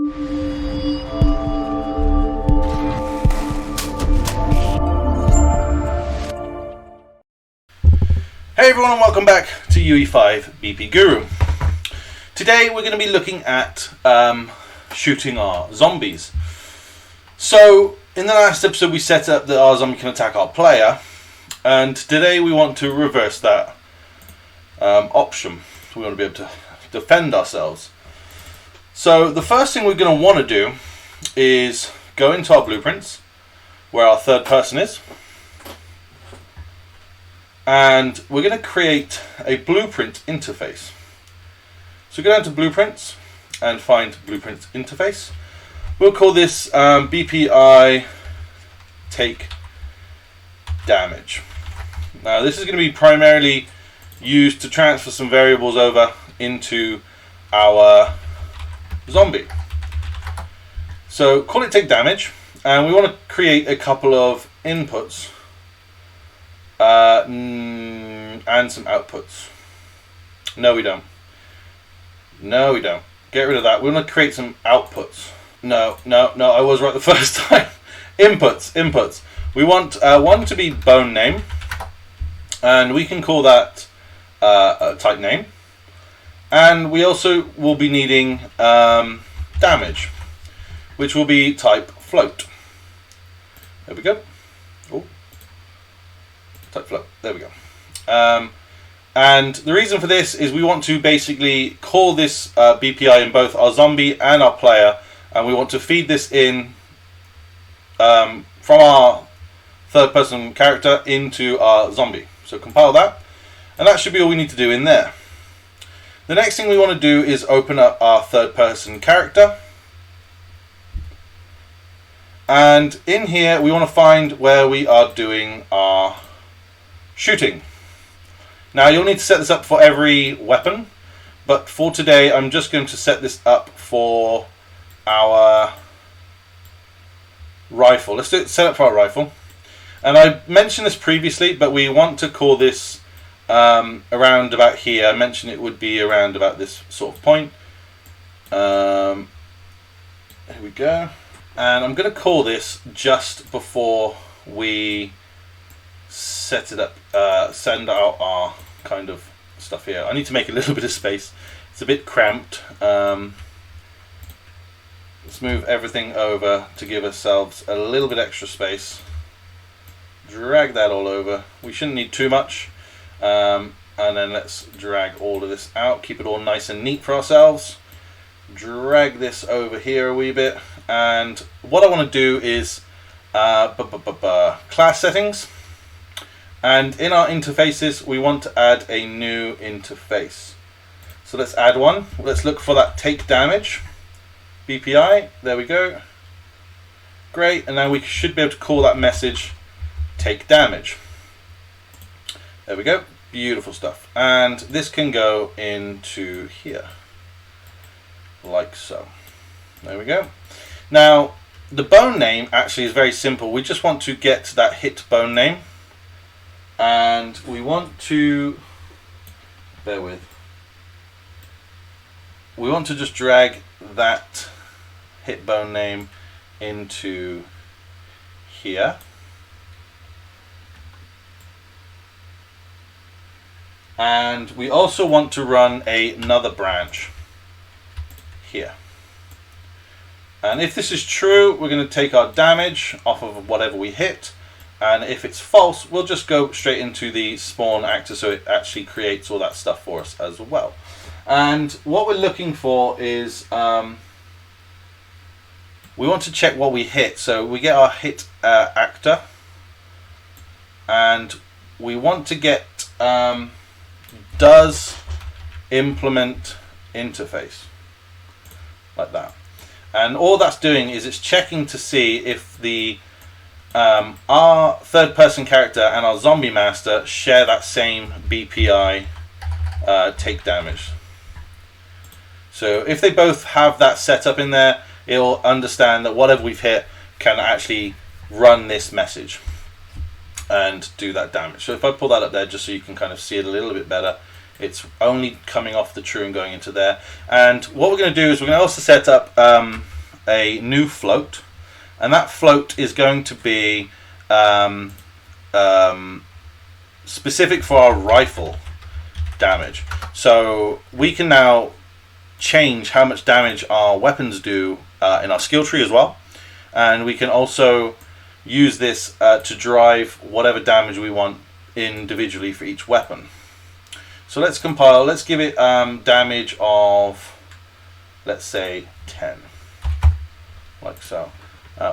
Hey everyone, and welcome back to UE5 BP Guru. Today we're going to be looking at shooting our zombies. So in the last episode we set up that our zombie can attack our player, and today we want to reverse that option. We want to be able to defend ourselves. So the first thing we're going to want to do is go into our blueprints where our third person is, and we're going to create a blueprint interface. So go down to blueprints and find blueprint interface. We'll call this BPI take damage. Now this is going to be primarily used to transfer some variables over into our zombie. So call it take damage, and we want to create a couple of inputs and some outputs. No, we don't. No, we don't. Get rid of that. We want to create some outputs. No, I was right the first time. Inputs. We want one to be bone name, and we can call that a type name. And we also will be needing damage, which will be type float. There we go. Oh. Type float. There we go. And the reason for this is we want to basically call this BPI in both our zombie and our player, and we want to feed this in from our third person character into our zombie. So compile that, and that should be all we need to do in there. The next thing we want to do is open up our third person character, and in here we want to find where we are doing our shooting. Now you'll need to set this up for every weapon, but for today I'm just going to set this up for our rifle. Let's set up for our rifle. And I mentioned this previously, but we want to call this around about here. I mentioned it would be around about this sort of point. Here we go. And I'm going to call this just before we set it up, send out our kind of stuff here. I need to make a little bit of space. It's a bit cramped. Let's move everything over to give ourselves a little bit extra space. Drag that all over. We shouldn't need too much. And then let's drag all of this out. Keep it all nice and neat for ourselves. Drag this over here a wee bit. And what I want to do is class settings. And in our interfaces, we want to add a new interface. So let's add one. Let's look for that take damage. BPI, there we go. Great, and now we should be able to call that message take damage. There we go, beautiful stuff. And this can go into here, like so. There we go. Now, the bone name actually is very simple. We just want to get that hit bone name. And we want to, bear with, we want to just drag that hit bone name into here. And we also want to run another branch here. And if this is true, we're going to take our damage off of whatever we hit. And if it's false, we'll just go straight into the spawn actor, so it actually creates all that stuff for us as well. And what we're looking for is we want to check what we hit. So we get our hit actor, and we want to get does implement interface, like that. And all that's doing is it's checking to see if the our third person character and our zombie master share that same BPI take damage. So if they both have that set up in there, it'll understand that whatever we've hit can actually run this message and do that damage. So if I pull that up there just so you can kind of see it a little bit better, it's only coming off the true and going into there. And what we're going to do is we're going to also set up a new float, and that float is going to be specific for our rifle damage. So we can now change how much damage our weapons do in our skill tree as well, and we can also use this to drive whatever damage we want individually for each weapon. So let's compile. Let's give it damage of, let's say, 10, like so.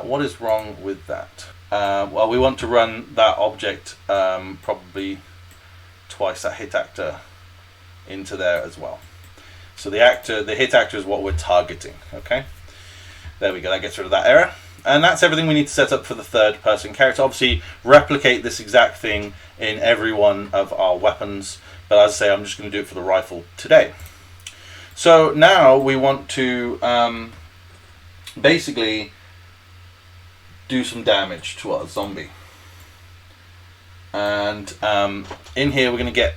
What is wrong with that? Well, we want to run that object probably twice, that hit actor, into there as well. So the hit actor is what we're targeting. Okay, there we go. That gets rid of that error, and that's everything we need to set up for the third-person character. Obviously, replicate this exact thing in every one of our weapons, but as I say, I'm just going to do it for the rifle today. So now we want to basically do some damage to our zombie. And in here we're going to get,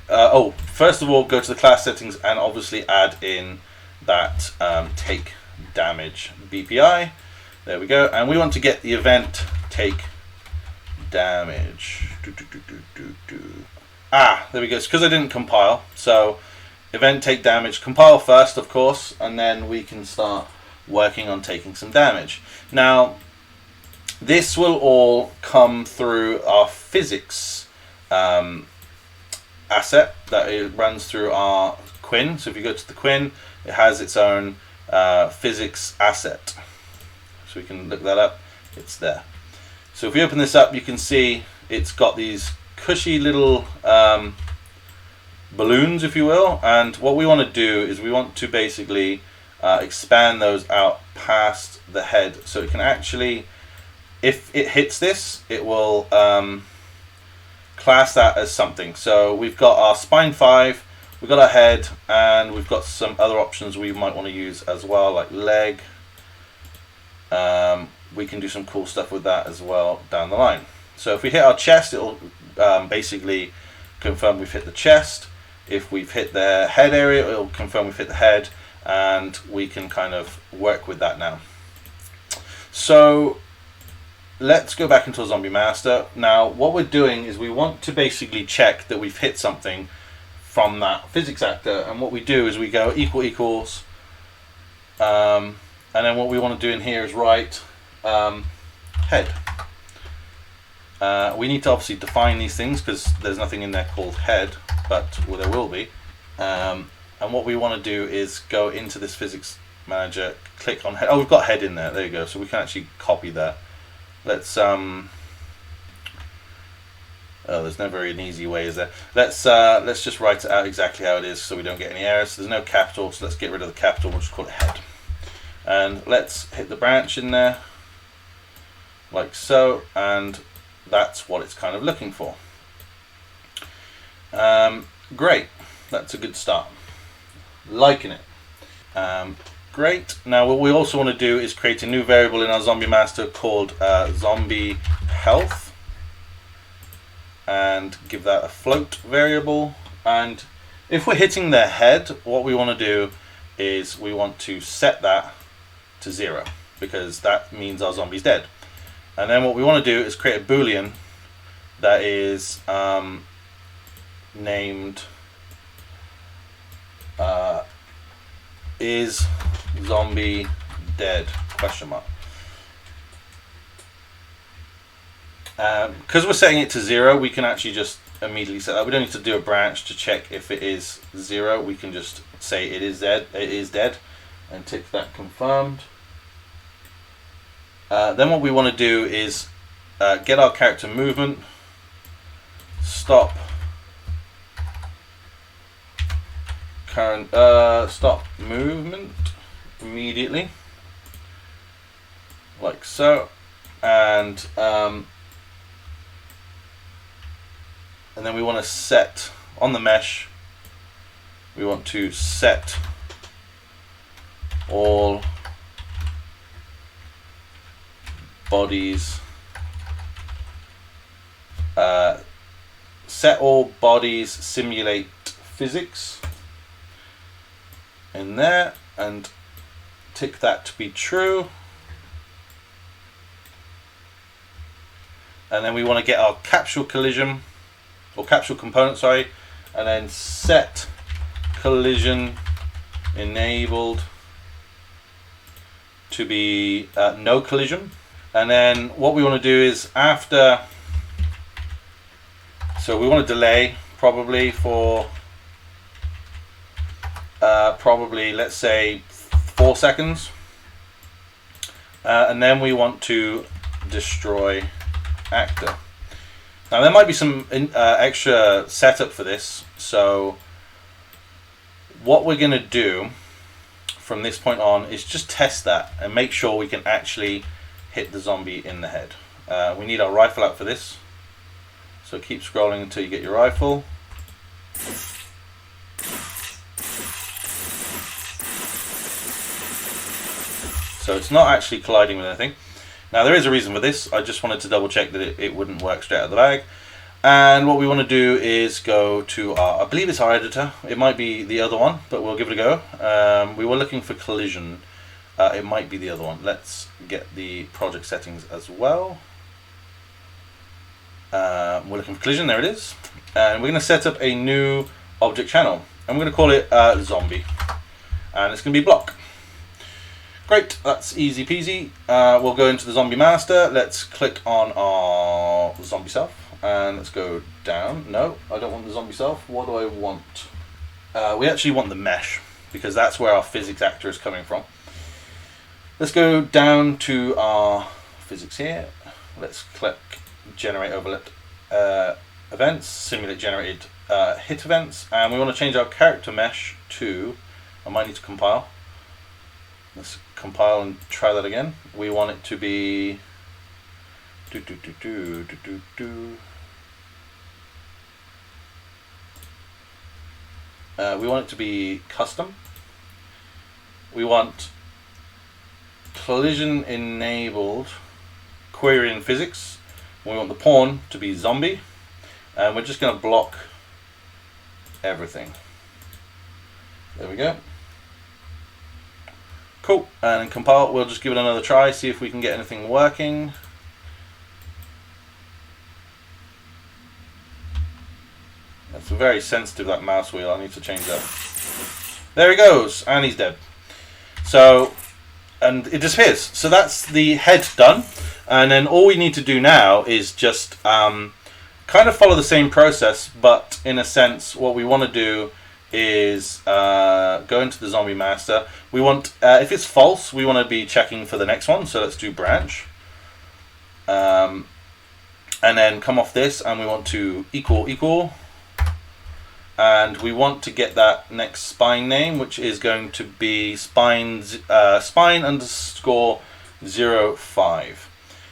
first of all, go to the class settings and obviously add in that take damage BPI. There we go. And we want to get the event take damage. There we go. It's because I didn't compile. So event take damage, compile first, of course, and then we can start working on taking some damage. Now, this will all come through our physics asset that it runs through our Quinn. So if you go to the Quinn, it has its own physics asset. So we can look that up. It's there. So if we open this up, you can see it's got these cushy little balloons, if you will. And what we want to do is we want to basically expand those out past the head, so it can actually, if it hits this, it will class that as something. So we've got our spine 5, we've got our head, and we've got some other options we might want to use as well, like leg. We can do some cool stuff with that as well down the line. So if we hit our chest, it'll basically confirm we've hit the chest. If we've hit the head area, it'll confirm we've hit the head, and we can kind of work with that now. So let's go back into a zombie master. Now what we're doing is we want to basically check that we've hit something from that physics actor, and what we do is we go equals, and then what we want to do in here is write head. We need to obviously define these things because there's nothing in there called head, but there will be. And what we want to do is go into this physics manager, click on head. Oh, we've got head in there. There you go. So we can actually copy that. Let's there's never an easy way, is there? Let's just write it out exactly how it is so we don't get any errors. So there's no capital, so let's get rid of the capital. We'll just call it head. And let's hit the branch in there, like so, and that's what it's kind of looking for. Great. That's a good start. Liking it. Great. Now what we also want to do is create a new variable in our zombie master called zombie health, and give that a float variable. And if we're hitting their head, what we want to do is we want to set that to 0, because that means our zombie's dead. And then what we want to do is create a boolean that is named is zombie dead ? Because we're setting it to 0, we can actually just immediately set that. We don't need to do a branch to check if it is 0. We can just say it is dead, and tick that confirmed. Then what we want to do is get our character movement, stop movement immediately, like so, and then we want to set on the mesh. We want to set all bodies. Set all bodies simulate physics in there, and tick that to be true. and then we want to get our capsule collision, or capsule component, sorry, and then set collision enabled to be no collision. And then what we want to do is after, so we want to delay probably for probably, let's say, 4 seconds, and then we want to destroy actor. Now there might be some extra setup for this, so what we're going to do from this point on is just test that and make sure we can actually hit the zombie in the head. We need our rifle out for this, so keep scrolling until you get your rifle. So it's not actually colliding with anything. Now there is a reason for this. I just wanted to double check that it wouldn't work straight out of the bag. And what we want to do is go to our, I believe it's our editor. It might be the other one, but we'll give it a go. We were looking for collision. It might be the other one. Let's get the project settings as well. We're looking for collision, there it is. And we're going to set up a new object channel. And we're going to call it zombie. And it's going to be block. Great, that's easy peasy. We'll go into the zombie master. Let's click on our zombie self. And let's go down. No, I don't want the zombie self. What do I want? We actually want the mesh, because that's where our physics actor is coming from. Let's go down to our physics here. Let's click generate overlap events, simulate generated hit events, and we want to change our character mesh to, I might need to compile. Let's compile and try that again. We want it to be we want it to be custom. We want collision enabled query in physics. We want the pawn to be zombie, and we're just going to block everything. There we go. Cool, and then compile. We'll just give it another try, see if we can get anything working. That's very sensitive, that mouse wheel. I need to change that. There he goes, and he's dead. So, and it disappears. So that's the head done. And then all we need to do now is just kind of follow the same process, but in a sense, what we want to do is go into the zombie master. We want, if it's false, we want to be checking for the next one. So let's do branch. And then come off this, and we want to equal. And we want to get that next spine name, which is going to be spine underscore 05.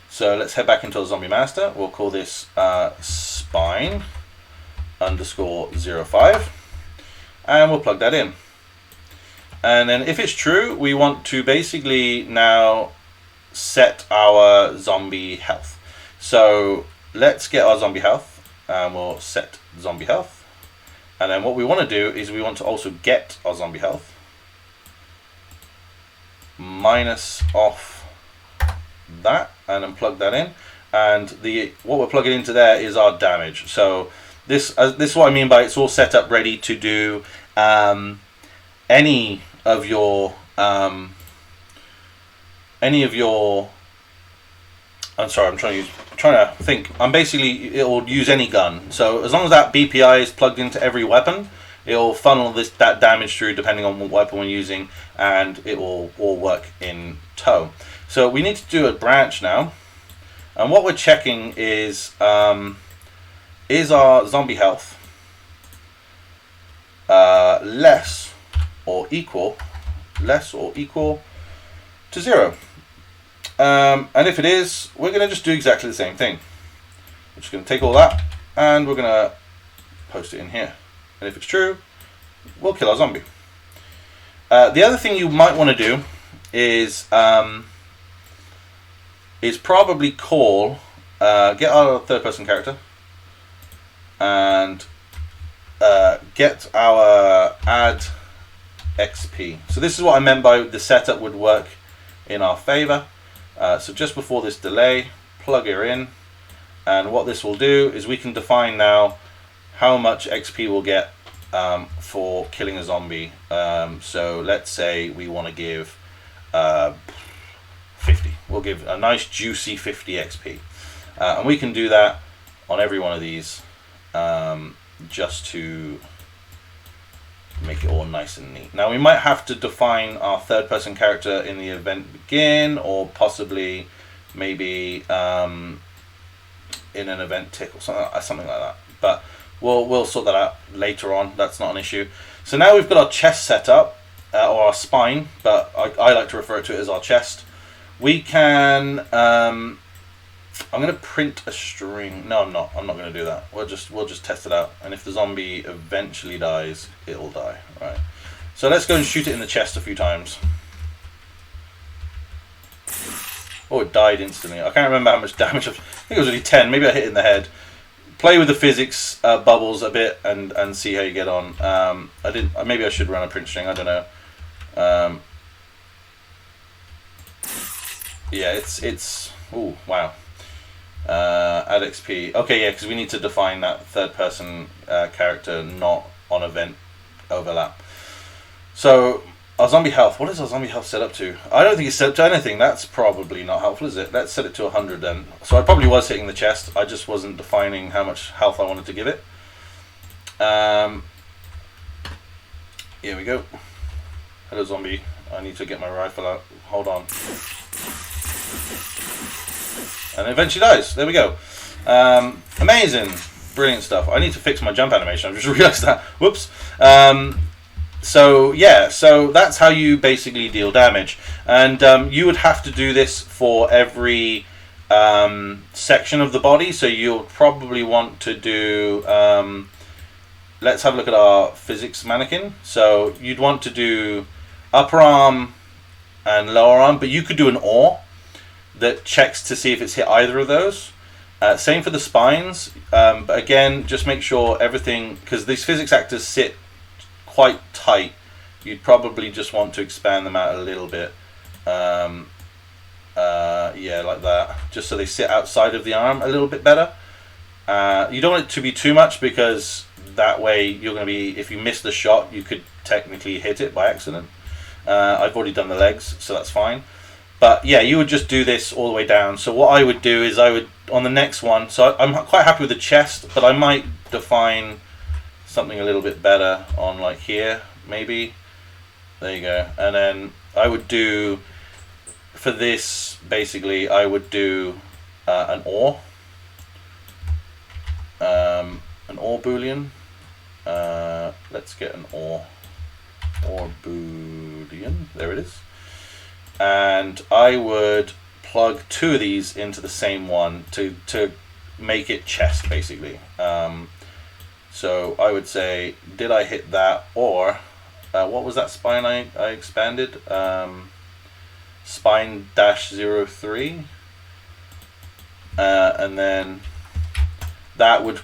So let's head back into the zombie master. We'll call this spine underscore 05. And we'll plug that in. And then if it's true, we want to basically now set our zombie health. So let's get our zombie health, and we'll set zombie health. And then what we want to do is we want to also get our zombie health minus off that, and then plug that in. And what we're plugging into there is our damage. So this is what I mean by it's all set up ready to do any of your I'm sorry, I'm trying to think. It will use any gun. So as long as that BPI is plugged into every weapon, it will funnel that damage through depending on what weapon we're using, and it will all work in tow. So we need to do a branch now, and what we're checking is our zombie health less or equal to 0. And if it is, we're going to just do exactly the same thing. We're just going to take all that, and we're going to post it in here. And if it's true, we'll kill our zombie. The other thing you might want to do is probably call, get our third-person character, and get our add XP. So this is what I meant by the setup would work in our favor. So just before this delay, plug her in, And what this will do is we can define now how much XP we'll get for killing a zombie. So let's say we want to give 50. We'll give a nice juicy 50 XP. And we can do that on every one of these just to make it all nice and neat. Now we might have to define our third person character in the event begin, or possibly maybe in an event tick or something like that. But we'll sort that out later on. That's not an issue. So now we've got our chest set up, or our spine, but I like to refer to it as our chest. We can I'm going to print a string. No, I'm not going to do that. We'll just test it out, and if the zombie eventually dies, it'll die. Right. So let's go and shoot it in the chest a few times. Oh, it died instantly. I can't remember how much damage. I think it was only 10. Maybe I hit it in the head. Play with the physics bubbles a bit and see how you get on. I didn't. Maybe I should run a print string. I don't know. Yeah, it's. Oh, wow. Add XP. Okay, yeah, because we need to define that third person character not on event overlap. So our zombie health. What is our zombie health set up to? I don't think it's set up to anything. That's probably not helpful, is it? Let's set it to 100 then. So I probably was hitting the chest. I just wasn't defining how much health I wanted to give it. Here we go. Hello, zombie. I need to get my rifle out. Hold on. And it eventually dies. There we go. Amazing. Brilliant stuff. I need to fix my jump animation. I've just realized that. Whoops. So yeah, so that's how you basically deal damage. And you would have to do this for every section of the body. So you'll probably want to do... let's have a look at our physics mannequin. So you'd want to do upper arm and lower arm, but you could do an OR that checks to see if it's hit either of those. Same for the spines, but again, just make sure everything, because these physics actors sit quite tight, you'd probably just want to expand them out a little bit. Yeah, like that, just so they sit outside of the arm a little bit better. You don't want it to be too much, because that way you're going to be, if you miss the shot, you could technically hit it by accident. I've already done the legs, so that's fine. But yeah, you would just do this all the way down. So what I would do is I would, on the next one, so I'm quite happy with the chest, but I might define something a little bit better on like here, maybe. There you go. And then I would do, for this, basically, I would do an OR. An OR boolean. Let's get an OR boolean. There it is. And I would plug two of these into the same one to make it chest, basically. So I would say, did I hit that? Or what was that spine I expanded? Spine -03. And then that would,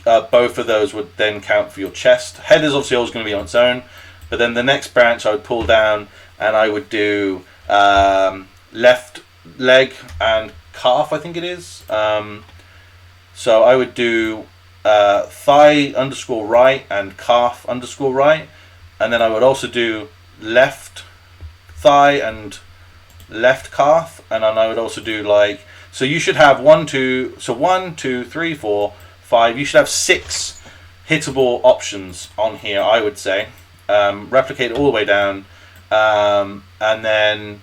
both of those would then count for your chest. Head is obviously always going to be on its own, but then the next branch I would pull down, and I would do left leg and calf, I think it is. So I would do thigh _ right and calf _ right. And then I would also do left thigh and left calf. And then I would also do like, so you should have 1, 2, 3, 4, 5. You should have 6 hittable options on here, I would say. Replicate all the way down. And then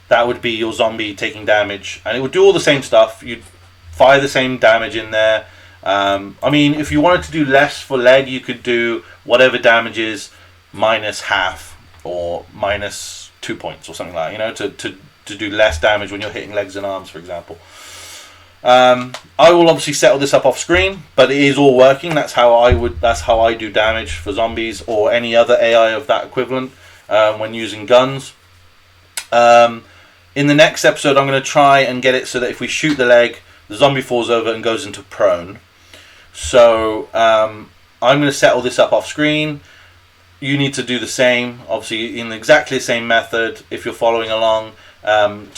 that would be your zombie taking damage, and it would do all the same stuff. You'd fire the same damage in there. I mean, if you wanted to do less for leg, you could do whatever damage is -half or -2 points or something like that, you know, to do less damage when you're hitting legs and arms, for example. I will obviously settle this up off screen, but it is all working. That's how I do damage for zombies or any other AI of that equivalent. When using guns. In the next episode, I'm going to try and get it so that if we shoot the leg, the zombie falls over and goes into prone. So I'm going to settle this up off screen. You need to do the same, obviously in exactly the same method if you're following along,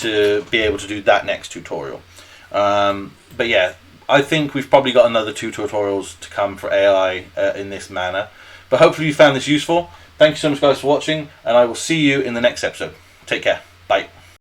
to be able to do that next tutorial. But yeah, I think we've probably got another 2 tutorials to come for AI in this manner. But hopefully you found this useful. Thank you so much guys for watching, and I will see you in the next episode. Take care. Bye.